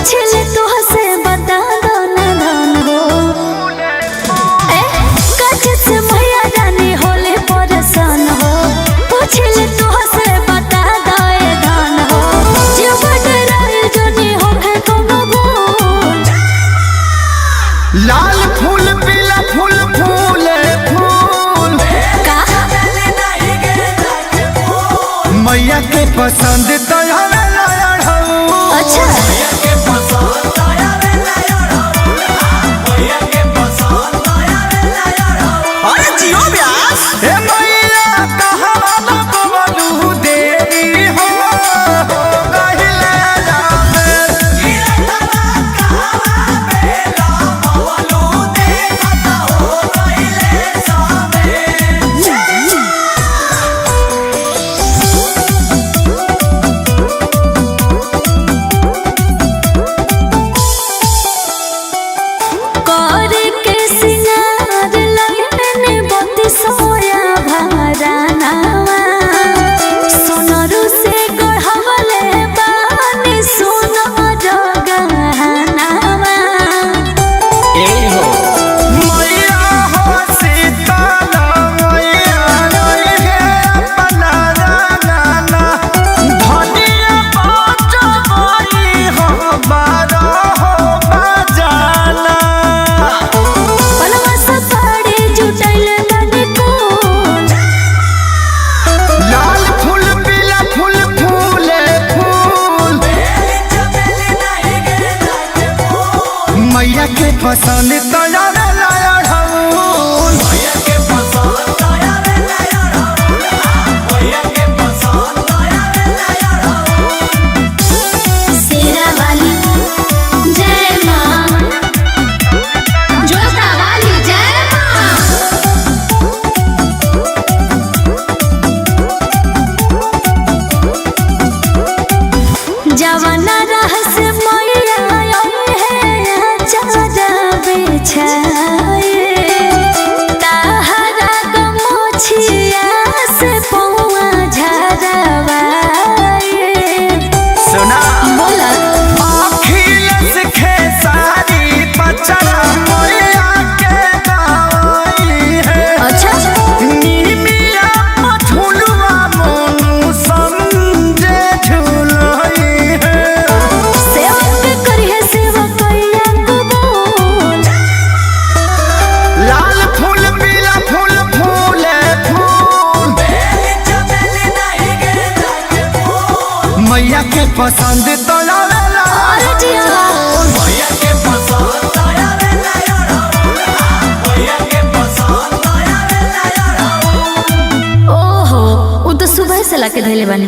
पूछ ले तो हसे बता दो ना धन हो कच से मैया रानी होले परेशान हो पूछ ले तो हसे बता दो धन हो जीव डराई जोनी हो है कोनो भूल लाल फूल पीला फूल फूले फूल का मैया के पसंद तो अच्छा अरे जियो व्यास हे मैया कहां ना बोलू देरी हो गहिले जावे मैया के पसंद तो शेरा वाली जय मां जोता वाली जय मां जवाना रहस मैया बिछाए ताहरा गमछिया से पौआ झरवाए सुना बोला अखिलेश खेसारी पचरा मैया के गाई है अच्छा नीमिया झुलवा मोनू समझे झुलई है सेवक करी है सेवक कैया कबूल लाल फूल पीला फूल फूले फूल मैया के पसंद तो ओहो वो तो सुबह से लाके धैले बानी।